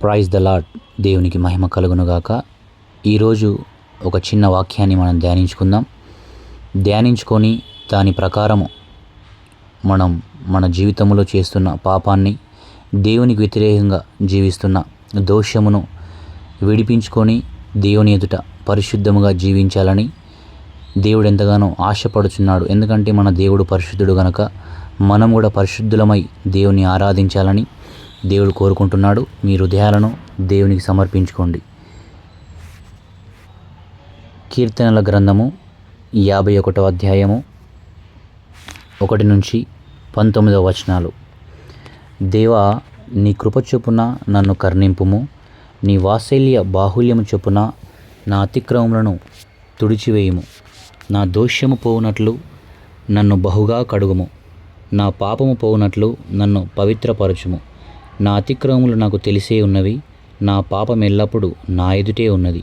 Praise the lord. దేవునికి మహిమ కలుగునుగాక. ఈరోజు ఒక చిన్న వాక్యాన్ని మనం ధ్యానించుకొని దాని ప్రకారము మనం మన జీవితంలో చేస్తున్న పాపాన్ని, దేవునికి వ్యతిరేకంగా జీవిస్తున్న దోషమును విడిపించుకొని దేవుని ఎదుట పరిశుద్ధముగా జీవించాలని దేవుడు ఎంతగానో ఆశపడుచున్నాడు. ఎందుకంటే మన దేవుడు పరిశుద్ధుడు గనక మనం కూడా పరిశుద్ధులమై దేవుని ఆరాధించాలని దేవుడు కోరుకుంటున్నాడు. మీ హృదయాలను దేవునికి సమర్పించుకోండి. కీర్తనల గ్రంథము 51వ అధ్యాయము 1 నుంచి 19వ వచనాలు. దేవా, నీ కృప చొప్పున నన్ను కరుణింపుము, నీ వాత్సల్య బాహుల్యము చొప్పున నా అతిక్రమములను తుడిచివేయుము. నా దోషము పోవునట్లు నన్ను బహుగా కడుగుము, నా పాపము పోవునట్లు నన్ను పవిత్రపరచుము. నా అతిక్రమములు నాకు తెలిసే ఉన్నవి, నా పాపం ఎల్లప్పుడూ నా ఎదుటే ఉన్నది.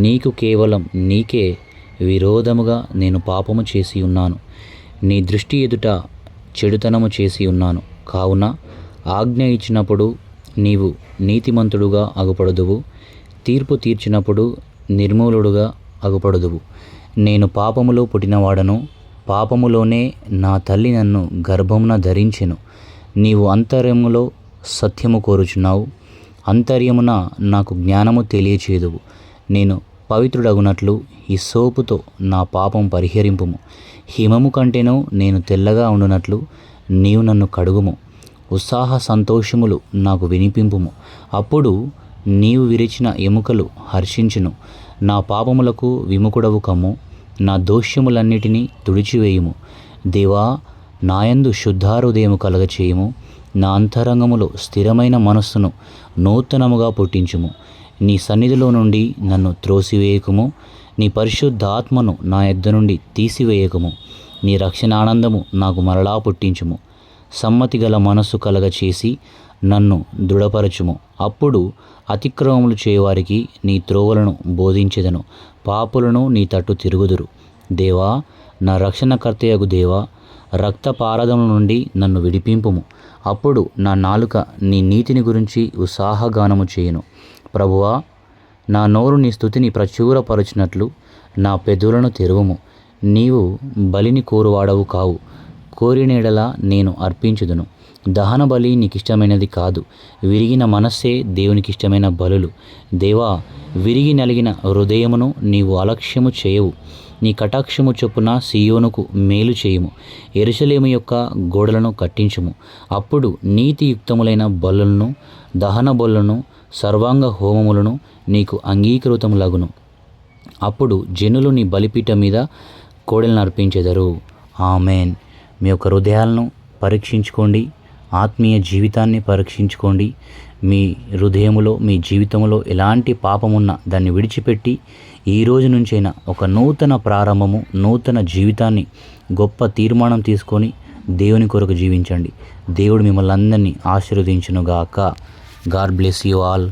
నీకు కేవలం నీకే విరోధముగా నేను పాపము చేసి ఉన్నాను, నీ దృష్టి ఎదుట చెడుతనము చేసి ఉన్నాను. కావున ఆజ్ఞ ఇచ్చినప్పుడు నీవు నీతిమంతుడుగా అగుపడుదువు, తీర్పు తీర్చినప్పుడు నిర్మూలుడుగా అగుపడుదువు. నేను పాపములో పుట్టినవాడను, పాపములోనే నా తల్లి నన్ను గర్భమున ధరించెను. నీవు అంతర్యములో సత్యము కోరుచున్నావు, అంతర్యమున నాకు జ్ఞానము తెలియచేదువు. నేను పవిత్రుడగునట్లు హిస్సోపుతో నా పాపం పరిహరింపుము, హిమము కంటేనూ నేను తెల్లగా ఉండునట్లు నీవు నన్ను కడుగుము. ఉత్సాహ సంతోషములు నాకు వినిపింపుము, అప్పుడు నీవు విరిచిన ఎముకలు హర్షించును. నా పాపములకు విముఖుడవు కమ్ము, నా దోషములన్నిటినీ తుడిచివేయుము. దేవా, నాయందు శుద్ధాహృదయము కలగచేయుము, నా అంతరంగములో స్థిరమైన మనస్సును నూతనముగా పుట్టించుము. నీ సన్నిధిలో నుండి నన్ను త్రోసివేయకుము, నీ పరిశుద్ధాత్మను నా యొద్ద నుండి తీసివేయకుము. నీ రక్షణ ఆనందము నాకు మరలా పుట్టించుము. సమ్మతి గల మనస్సు కలగచేసి నన్ను దృఢపరచుము. అప్పుడు అతిక్రమములు చేయవారికి నీ త్రోవలను బోధించెదను, పాపులను నీ తట్టు తిరుగుదురు. దేవా, నా రక్షణకర్తయగు దేవా, రక్తపారదముల నుండి నన్ను విడిపింపుము. అప్పుడు నా నాలుక నీ నీతిని గురించి ఉత్సాహగానము చేయును. ప్రభువా, నా నోరు నీ స్తుతిని ప్రచురపరచినట్లు నా పెదవులను తెరువుము. నీవు బలిని కోరువాడవు కావు, కోరినేడలా నేను అర్పించుదును. దహన బలి నీకిష్టమైనది కాదు, విరిగిన మనస్సే దేవునికిష్టమైన బలులు. దేవా, విరిగి నలిగిన హృదయమును నీవు అలక్ష్యము చేయవు. నీ కటాక్షము చొప్పున సియోనుకు మేలు చేయుము, యెరూషలేము యొక్క గోడలను కట్టించుము. అప్పుడు నీతియుక్తములైన బలులను, దహన బలులను, సర్వాంగ హోమములను నీకు అంగీకృతములగును. అప్పుడు జనులు నీ బలిపీఠం మీద కోడెలను అర్పించెదరు. ఆమెన్. మీ యొక్క హృదయాలను పరీక్షించుకోండి, ఆత్మీయ జీవితాన్ని పరీక్షించుకోండి. మీ హృదయములో, మీ జీవితంలో ఎలాంటి పాపమున్నా దాన్ని విడిచిపెట్టి ఈ రోజు నుంచైనా ఒక నూతన ప్రారంభము, నూతన జీవితాన్ని, గొప్ప తీర్మానం తీసుకొని దేవుని కొరకు జీవించండి. దేవుడు మిమ్మల్ని అందరినీ ఆశీర్వదించునుగాక. God bless you all.